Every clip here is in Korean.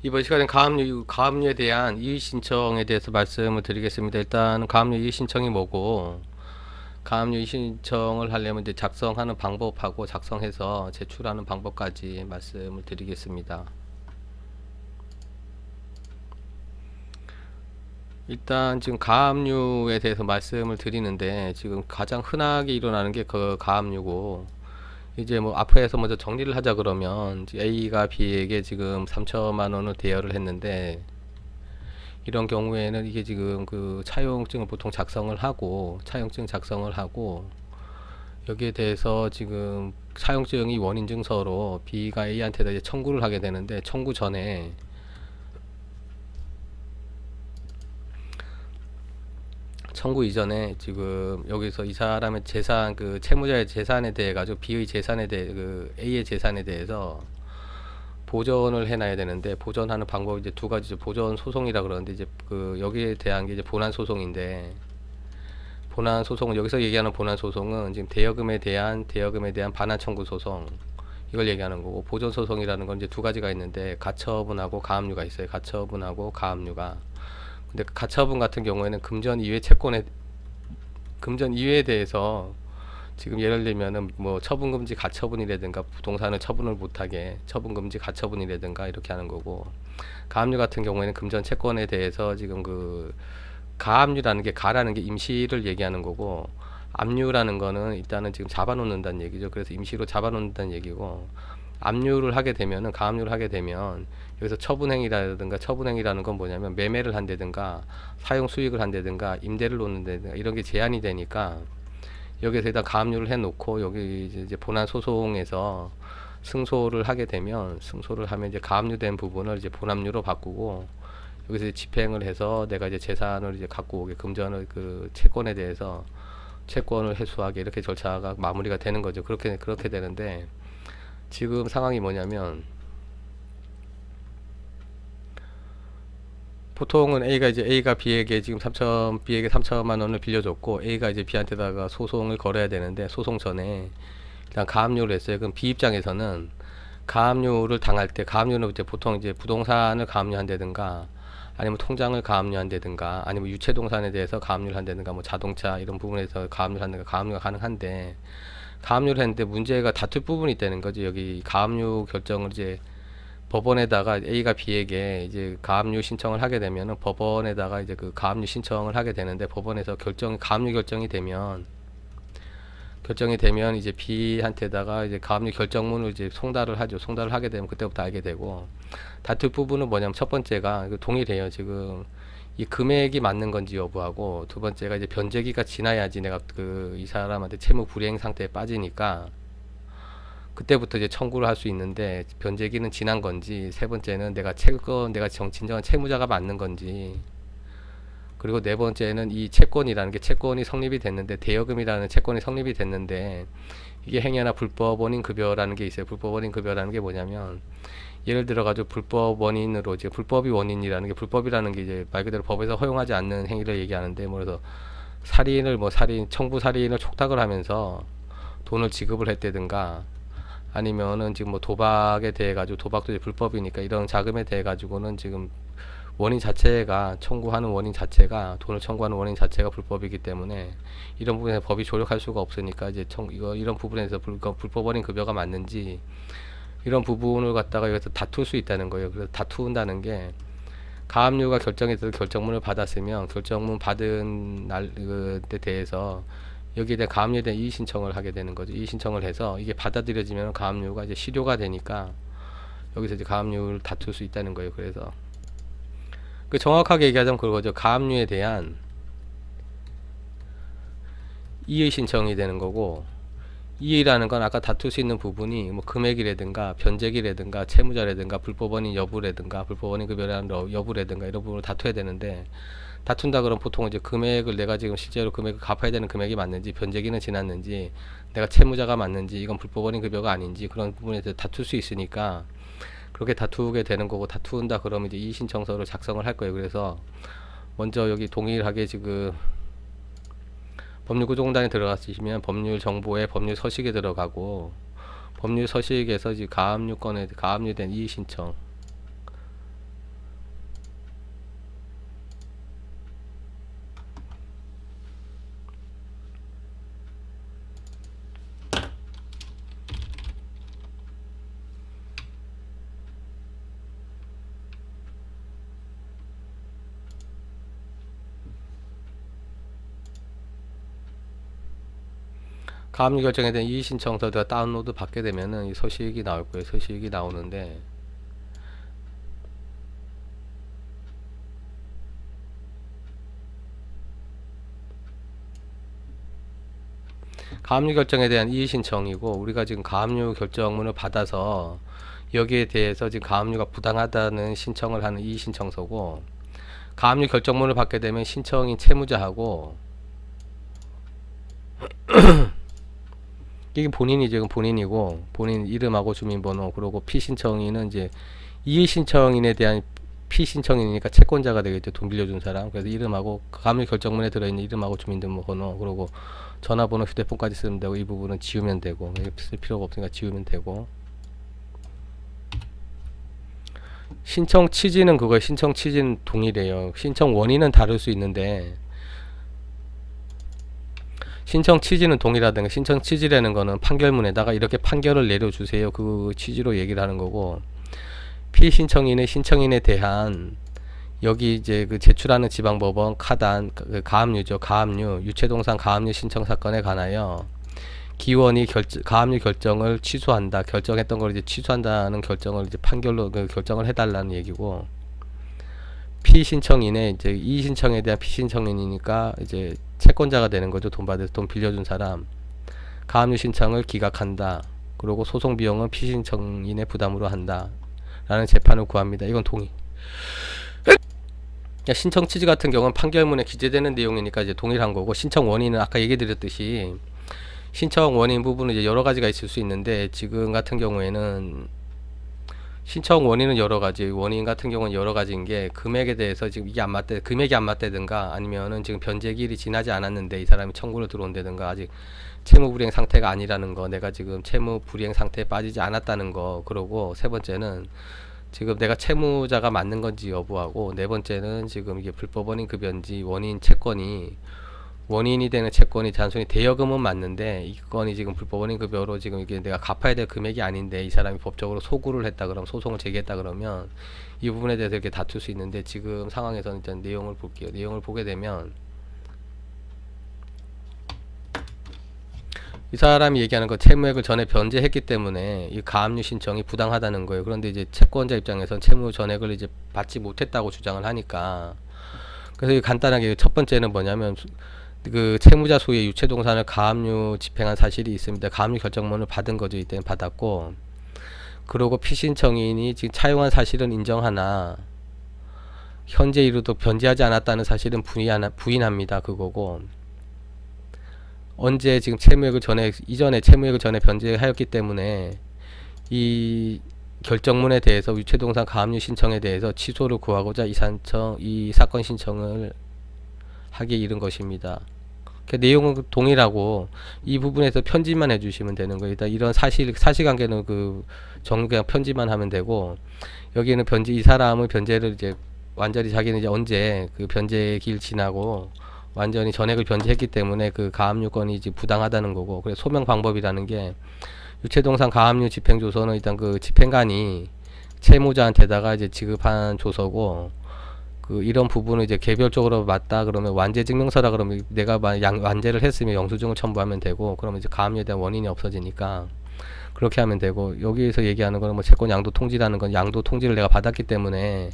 이번 시간에 가압류에 대한 이의 신청에 대해서 말씀을 드리겠습니다. 일단 가압류 이의 신청이 뭐고, 가압류 이의 신청을 하려면 이제 작성하는 방법하고 작성해서 제출하는 방법까지 말씀을 드리겠습니다. 일단 지금 가압류에 대해서 말씀을 드리는데, 지금 가장 흔하게 일어나는 게 그 가압류고, 이제 뭐 앞에서 먼저 정리를 하자 그러면 A가 B에게 지금 3천만 원을 대여를 했는데, 이런 경우에는 이게 지금 그 차용증을 보통 차용증 작성을 하고, 여기에 대해서 지금 차용증이 원인증서로 B가 A한테다 이제 청구를 하게 되는데, 청구 이전에 지금 여기서 이 사람의 재산, 그 채무자의 재산에 대해 가지고 B의 재산에 대해, 그 A의 재산에 대해서 보전을 해놔야 되는데, 보전하는 방법이 이제 두 가지죠. 보전 소송이라 그러는데, 이제 그 여기에 대한 게 이제 본안 소송인데, 본안 소송은, 여기서 얘기하는 본안 소송은 지금 대여금에 대한 반환 청구 소송, 이걸 얘기하는 거고, 보전 소송이라는 건 이제 두 가지가 있는데, 가처분하고 가압류가 있어요. 가처분하고 가압류가. 근데 가처분 같은 경우에는 금전 이외에 대해서, 지금 예를 들면은 뭐 처분금지 가처분이라든가, 부동산을 처분을 못하게 처분금지 가처분이라든가 이렇게 하는 거고, 가압류 같은 경우에는 금전 채권에 대해서 지금 그 가압류라는 게, 가라는 게 임시를 얘기하는 거고, 압류라는 거는 일단은 지금 잡아놓는다는 얘기죠. 그래서 임시로 잡아놓는다는 얘기고, 가압류를 하게 되면 여기서 처분행위라는 건 뭐냐면, 매매를 한다든가 사용 수익을 한다든가 임대를 놓는다든가 이런 게 제한이 되니까, 여기에서 일단 가압류를 해놓고, 여기 이제 본안 소송에서 승소를 하면 이제 가압류된 부분을 이제 본압류로 바꾸고, 여기서 이제 집행을 해서 내가 이제 재산을 이제 갖고 오게, 금전을, 그 채권에 대해서 채권을 회수하게, 이렇게 절차가 마무리가 되는 거죠. 그렇게 되는데, 지금 상황이 뭐냐면, 보통은 A가 B에게 지금 B에게 3천만 원을 빌려줬고, A가 이제 B한테다가 소송을 걸어야 되는데, 소송 전에 일단 가압류를 했어요. 그럼 B 입장에서는 가압류를 당할 때, 가압류는 이제 보통 이제 부동산을 가압류한다든가, 아니면 통장을 가압류한다든가, 아니면 유체동산에 대해서 가압류를 한다든가, 뭐 자동차 이런 부분에서 가압류를 한다든가, 가압류가 가능한데, 가압류를 했는데 문제가 다툴 부분이 있다는 거죠. 여기 가압류 결정을 이제 법원에다가, A가 B에게 이제 가압류 신청을 하게 되면은 법원에다가 이제 그 가압류 신청을 하게 되는데, 법원에서 가압류 결정이 되면 이제 B한테다가 이제 가압류 결정문을 이제 송달을 하죠. 송달을 하게 되면 그때부터 알게 되고, 다툴 부분은 뭐냐면, 첫 번째가 동일해요. 지금 이 금액이 맞는 건지 여부하고, 두 번째가 이제 변제기가 지나야지 내가 그 이 사람한테 채무 불이행 상태에 빠지니까 그때부터 이제 청구를 할 수 있는데, 변제기는 지난 건지, 세 번째는 내가 진정한 채무자가 맞는 건지, 그리고 네 번째는 이 채권이 성립이 됐는데, 대여금이라는 채권이 성립이 됐는데, 이게 행여나 불법 원인 급여라는 게 있어요. 불법 원인 급여라는 게 뭐냐면, 예를 들어 가지고 불법이 원인이라는 게, 불법이라는 게 이제 말 그대로 법에서 허용하지 않는 행위를 얘기하는데, 뭐 그래서 청부 살인을 촉탁을 하면서 돈을 지급을 했다든가, 아니면은 지금 뭐 도박에 대해 가지고, 도박도 이제 불법이니까 이런 자금에 대해 가지고는 지금 돈을 청구하는 원인 자체가 불법이기 때문에, 이런 부분에서 법이 조력할 수가 없으니까, 이제 이런 부분에서 불법 원인 급여가 맞는지, 이런 부분을 갖다가 여기서 다툴 수 있다는 거예요. 그래서 다투는다는 게, 가압류가 결정해서 결정문을 받았으면, 결정문 받은 날에 대해서 여기에 대한 가압류에 대한 이의 신청을 하게 되는 거죠. 이의 신청을 해서 이게 받아들여지면 가압류가 이제 실효가 되니까, 여기서 이제 가압류를 다툴 수 있다는 거예요. 그래서 그 정확하게 얘기하자면 그거죠. 가압류에 대한 이의 신청이 되는 거고, 이의라는 건 아까 다툴 수 있는 부분이 뭐 금액이라든가 변제기라든가 채무자라든가 불법 원인 여부라든가, 불법 원인 급여라는 여부라든가, 이런 부분을 다투어야 되는데, 다툰다 그러면 보통 이제 금액을, 내가 지금 실제로 금액을 갚아야 되는 금액이 맞는지, 변제기는 지났는지, 내가 채무자가 맞는지, 이건 불법 원인 급여가 아닌지, 그런 부분에 대해서 다툴 수 있으니까 그렇게 다투게 되는 거고, 다투는다 그러면 이제 이의 신청서를 작성을 할 거예요. 그래서 먼저 여기 동일하게 지금 법률구조공단에 들어가시면 법률 정보에 법률 서식에 들어가고, 법률 서식에서 이제 가압류된 이의 신청, 가압류 결정에 대한 이의신청서가 다운로드 받게 되면은 이 서식이 나올 거예요. 서식이 나오는데 가압류 결정에 대한 이의신청이고, 우리가 지금 가압류 결정문을 받아서 여기에 대해서 지금 가압류가 부당하다는 신청을 하는 이의신청서고, 가압류 결정문을 받게 되면 신청인 채무자하고 이게 본인이 지금 본인이고, 본인 이름하고 주민번호, 그리고 피신청인은 이제 이의신청인에 대한 피신청인이니까 채권자가 되겠죠. 돈 빌려준 사람. 그래서 이름하고 가압류 결정문에 들어있는 이름하고 주민등록번호, 그리고 전화번호, 휴대폰까지 쓰면 되고, 이 부분은 지우면 되고, 쓸 필요가 없으니까 지우면 되고, 신청 취지는 그거예요. 신청 취지는 동일해요. 신청 원인은 다를 수 있는데 신청 취지는 동일하다는 거. 신청 취지라는 거는 판결문에다가 이렇게 판결을 내려주세요, 그 취지로 얘기를 하는 거고, 피신청인의 신청인에 대한 여기 이제 그 제출하는 지방법원 카단, 그 가압류죠. 가압류, 유체동산 가압류 신청 사건에 관하여 기원이 가압류 결정을 취소한다. 결정했던 걸 이제 취소한다는 결정을 이제 판결로 그 결정을 해달라는 얘기고, 피신청인의 이제 이 신청에 대한 피신청인이니까 이제 채권자가 되는 거죠. 돈 빌려준 사람. 가압류 신청을 기각한다. 그리고 소송 비용은 피신청인의 부담으로 한다. 라는 재판을 구합니다. 이건 동의. 신청 취지 같은 경우는 판결문에 기재되는 내용이니까 이제 동일한 거고, 신청 원인은 아까 얘기 드렸듯이 신청 원인 부분은 이제 여러 가지가 있을 수 있는데, 지금 같은 경우에는 신청 원인은 여러 가지, 원인 같은 경우는 여러 가지인 게, 금액에 대해서 지금 이게 안 맞대, 금액이 안 맞다든가, 아니면은 지금 변제기일이 지나지 않았는데 이 사람이 청구를 들어온다든가, 아직 채무 불이행 상태가 아니라는 거, 내가 지금 채무 불이행 상태에 빠지지 않았다는 거, 그러고 세 번째는 지금 내가 채무자가 맞는 건지 여부하고, 네 번째는 지금 이게 불법원인 급여인지 원인 채권이 원인이 되는 채권이 단순히 대여금은 맞는데 이 건이 지금 불법원인 급여로 지금 이게 내가 갚아야 될 금액이 아닌데 이 사람이 법적으로 소구를 했다 그러면, 소송을 제기했다 그러면 이 부분에 대해서 이렇게 다툴 수 있는데, 지금 상황에서는 일단 내용을 볼게요. 내용을 보게 되면 이 사람이 얘기하는 건 채무액을 전에 변제했기 때문에 이 가압류 신청이 부당하다는 거예요. 그런데 이제 채권자 입장에서는 채무 전액을 이제 받지 못했다고 주장을 하니까, 그래서 간단하게 첫 번째는 뭐냐면, 그 채무자 소유의 유체동산을 가압류 집행한 사실이 있습니다. 가압류 결정문을 받은 거죠. 이때는 받았고, 그리고 피신청인이 지금 차용한 사실은 인정하나 현재 이르도 변제하지 않았다는 사실은 부인합니다. 그거고, 언제 지금 이전에 채무액을 전에 변제하였기 때문에 이 결정문에 대해서 유체동산 가압류 신청에 대해서 취소를 구하고자 이 사건 신청을 하기에 이른 것입니다. 그 내용은 동일하고 이 부분에서 편집만 해주시면 되는 거예요. 일단 이런 사실관계는 그냥 편집만 하면 되고, 여기는 이 사람의 변제를 이제 완전히 자기는 이제 언제 그 변제기일 지나고 완전히 전액을 변제했기 때문에 그 가압류권이 이제 부당하다는 거고, 그래서 소명 방법이라는 게, 유체동산 가압류 집행조서는 일단 그 집행관이 채무자한테다가 이제 지급한 조서고, 이런 부분을 이제 개별적으로 맞다 그러면 완제 증명서라 그러면 내가 완제를 했으면 영수증을 첨부하면 되고, 그러면 이제 가압류에 대한 원인이 없어지니까 그렇게 하면 되고, 여기에서 얘기하는 거는 뭐 채권 양도 통지라는 건 양도 통지를 내가 받았기 때문에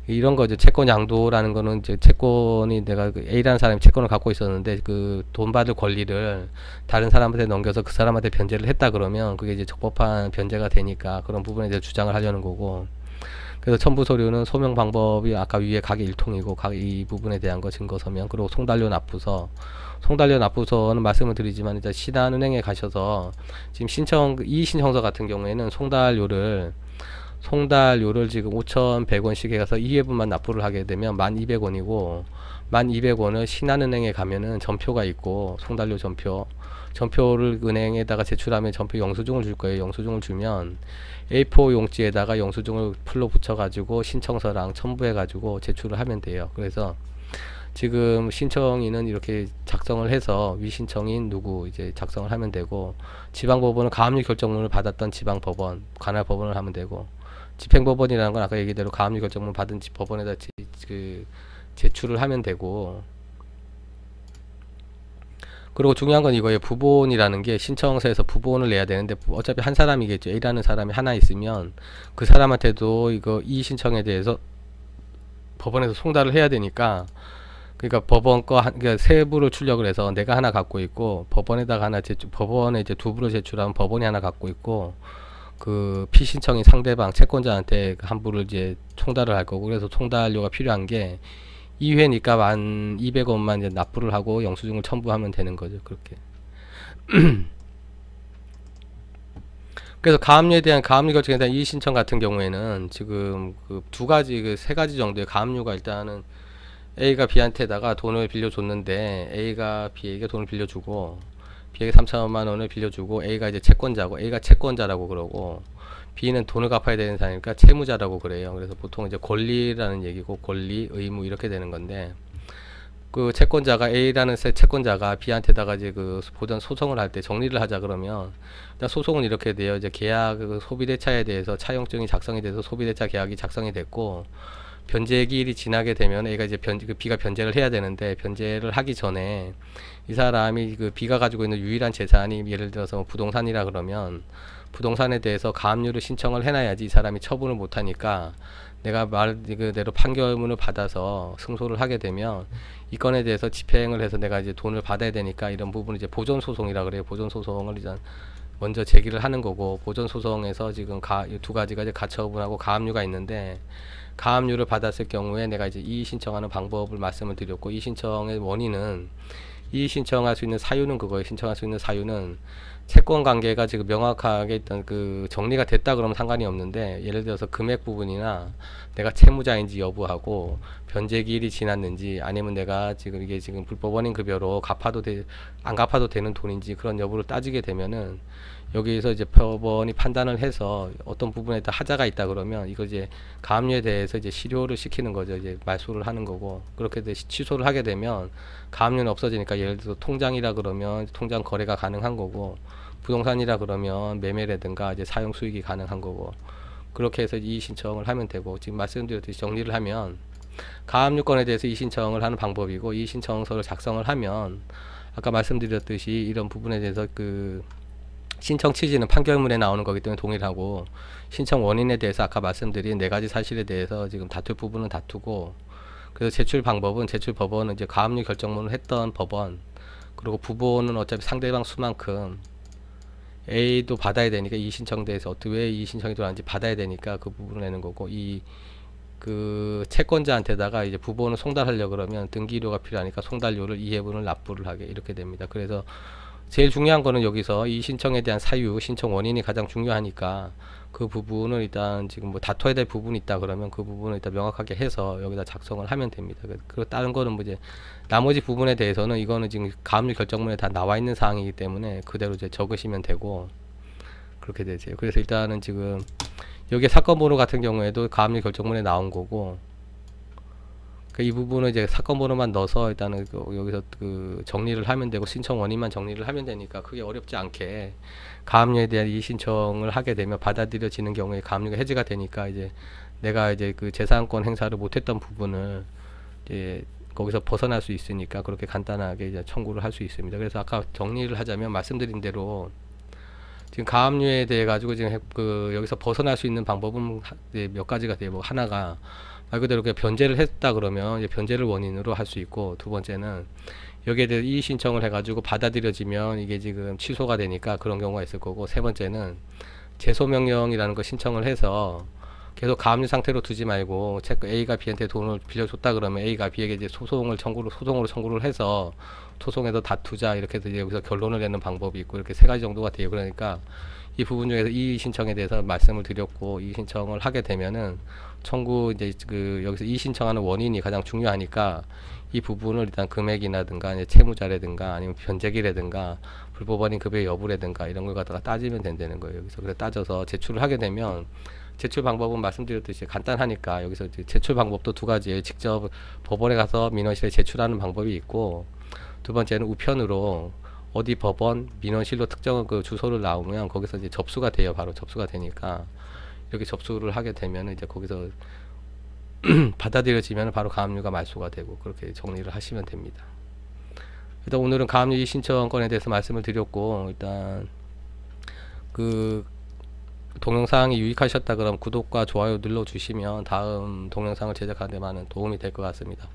이런 거죠. 채권 양도라는 거는 이제 채권이 내가 A라는 사람이 채권을 갖고 있었는데 그 돈 받을 권리를 다른 사람한테 넘겨서 그 사람한테 변제를 했다 그러면 그게 이제 적법한 변제가 되니까 그런 부분에 대해 주장을 하려는 거고, 그래서 첨부 서류는 소명 방법이 아까 위에 각의 일통이고, 이 부분에 대한 거 증거 서명, 그리고 송달료 납부서는 말씀을 드리지만 일단 신한은행에 가셔서 지금 이의신청서 같은 경우에는 송달료를 지금 5,100원씩 해서 2회분만 납부를 하게 되면 1,200원이고, 1,200원을 신한은행에 가면은 전표가 있고, 송달료 전표를 은행에다가 제출하면 전표 영수증을 줄 거예요. 영수증을 주면 A4 용지에다가 영수증을 풀로 붙여가지고 신청서랑 첨부해가지고 제출을 하면 돼요. 그래서 지금 신청인은 이렇게 작성을 해서 위신청인 누구 이제 작성을 하면 되고, 지방법원은 가압류 결정문을 받았던 지방법원, 관할 법원을 하면 되고, 집행법원이라는 건 아까 얘기대로 가압류 결정문 받은 법원에다 제출을 하면 되고, 그리고 중요한 건 이거예요. 부본이라는 게 신청서에서 부본을 내야 되는데 어차피 한 사람이겠죠. A라는 사람이 하나 있으면 그 사람한테도 이거 이 신청에 대해서 법원에서 송달을 해야 되니까, 그러니까 법원 거 그러니까 세 부를 출력을 해서 내가 하나 갖고 있고 법원에다가 하나 법원에 이제 두 부를 제출하면 법원이 하나 갖고 있고, 그 피신청인 상대방 채권자한테 한 부를 이제 총달을 할 거고, 그래서 총달료가 필요한 게 2회니까 1,200원만 이제 납부를 하고 영수증을 첨부하면 되는 거죠. 그렇게. 그래서 가압류에 대한 가압류 결정에 대한 이의 신청 같은 경우에는 지금 그 두 가지 그 세 가지 정도의 가압류가 일단은 A가 B한테다가 돈을 빌려줬는데 A가 B에게 돈을 빌려주고 B에게 3천만 원을 빌려주고 A가 이제 채권자고 A가 채권자라고 그러고 B는 돈을 갚아야 되는 사람이니까 채무자라고 그래요. 그래서 보통 이제 권리라는 얘기고 권리, 의무 이렇게 되는 건데, 그 채권자가 A라는 채권자가 B한테다가 이제 그 보전 소송을 할 때 정리를 하자 그러면 일단 소송은 이렇게 돼요. 이제 계약 그 소비대차에 대해서 차용증이 작성이 돼서 소비대차 계약이 작성이 됐고 변제 기일이 지나게 되면 A가 이제 그 B가 변제를 해야 되는데, 변제를 하기 전에 이 사람이 그 B가 가지고 있는 유일한 재산이 예를 들어서 뭐 부동산이라 그러면 부동산에 대해서 가압류를 신청을 해놔야지 이 사람이 처분을 못하니까, 내가 말 그대로 판결문을 받아서 승소를 하게 되면 이 건에 대해서 집행을 해서 내가 이제 돈을 받아야 되니까 이런 부분을 이제 보존소송이라 그래요. 보존소송을 일단 먼저 제기를 하는 거고, 보존소송에서 지금 두 가지가 이제 가처분하고 가압류가 있는데, 가압류를 받았을 경우에 내가 이제 이의 신청하는 방법을 말씀을 드렸고, 이의 신청의 원인은 이의 신청할 수 있는 사유는 그거예요. 신청할 수 있는 사유는 채권 관계가 지금 명확하게 일단 그 정리가 됐다 그러면 상관이 없는데, 예를 들어서 금액 부분이나 내가 채무자인지 여부하고 변제 기일이 지났는지, 아니면 내가 지금 이게 지금 불법 원인 급여로 안 갚아도 되는 돈인지 그런 여부를 따지게 되면은 여기에서 이제 법원이 판단을 해서 어떤 부분에 다 하자가 있다 그러면 이거 이제 가압류에 대해서 이제 실효를 시키는 거죠. 이제 말소를 하는 거고, 그렇게 취소를 하게 되면 가압류는 없어지니까, 예를 들어서 통장이라 그러면 통장 거래가 가능한 거고, 부동산이라 그러면 매매라든가 이제 사용 수익이 가능한 거고, 그렇게 해서 이의 신청을 하면 되고, 지금 말씀드렸듯이 정리를 하면 가압류권에 대해서 이의 신청을 하는 방법이고, 이의 신청서를 작성을 하면 아까 말씀드렸듯이 이런 부분에 대해서 그 신청 취지는 판결문에 나오는 거기 때문에 동일하고, 신청 원인에 대해서 아까 말씀드린 네 가지 사실에 대해서 지금 다툴 부분은 다투고, 그래서 제출 방법은 제출 법원은 이제 가압류 결정문을 했던 법원, 그리고 부본은 어차피 상대방 수만큼 A도 받아야 되니까 이 신청 대해서 어떻게 왜 이 신청이 들어왔는지 받아야 되니까 그 부분을 내는 거고, 이 그 채권자한테다가 이제 부본을 송달하려 그러면 등기료가 필요하니까 송달료를 2회분을 납부를 하게 이렇게 됩니다. 그래서 제일 중요한 거는 여기서 이 신청에 대한 사유, 신청 원인이 가장 중요하니까 그 부분을 일단 지금 뭐 다퉈야 될 부분이 있다 그러면 그 부분을 일단 명확하게 해서 여기다 작성을 하면 됩니다. 그리고 다른 거는 뭐 이제 나머지 부분에 대해서는 이거는 지금 가압류 결정문에 다 나와 있는 사항이기 때문에 그대로 이제 적으시면 되고, 그렇게 되세요. 그래서 일단은 지금 여기 사건 번호 같은 경우에도 가압류 결정문에 나온 거고, 이 부분은 이제 사건 번호만 넣어서 일단은 여기서 그 정리를 하면 되고, 신청 원인만 정리를 하면 되니까 크게 어렵지 않게 가압류에 대한 이의 신청을 하게 되면 받아들여지는 경우에 가압류가 해지가 되니까, 이제 내가 이제 그 재산권 행사를 못했던 부분을 이제 거기서 벗어날 수 있으니까 그렇게 간단하게 이제 청구를 할 수 있습니다. 그래서 아까 정리를 하자면 말씀드린 대로 지금 가압류에 대해 가지고 지금 그 여기서 벗어날 수 있는 방법은 몇 가지가 돼요. 뭐 하나가 말 그대로 그냥 변제를 했다 그러면 이제 변제를 원인으로 할 수 있고, 두 번째는 여기에 대해 이의 신청을 해가지고 받아들여지면 이게 지금 취소가 되니까 그런 경우가 있을 거고, 세 번째는 제소 명령이라는 거 신청을 해서 계속 가압류 상태로 두지 말고 A가 B한테 돈을 빌려줬다 그러면 A가 B에게 이제 소송으로 청구를 해서 소송에서 다투자 이렇게 해서 이제 여기서 결론을 내는 방법이 있고, 이렇게 세 가지 정도가 돼요. 그러니까 이 부분 중에서 이의 신청에 대해서 말씀을 드렸고, 이의 신청을 하게 되면은 청구 이제 그 여기서 이의 신청하는 원인이 가장 중요하니까 이 부분을 일단 금액이라든가 이제 채무자라든가 아니면 변제기라든가 불법 원인 급여 여부라든가 이런 걸 갖다가 따지면 된다는 거예요. 여기서 그래 따져서 제출을 하게 되면, 제출 방법은 말씀드렸듯이 간단하니까 여기서 이제 제출 방법도 두 가지예요. 직접 법원에 가서 민원실에 제출하는 방법이 있고, 두 번째는 우편으로 어디 법원 민원실로 특정 그 주소를 나오면 거기서 이제 접수가 돼요. 바로 접수가 되니까 이렇게 접수를 하게 되면 이제 거기서 받아들여지면 바로 가압류가 말소가 되고, 그렇게 정리를 하시면 됩니다. 일단 오늘은 가압류 신청권에 대해서 말씀을 드렸고, 일단 그 동영상이 유익하셨다 그러면 구독과 좋아요 눌러주시면 다음 동영상을 제작하는 데 많은 도움이 될 것 같습니다.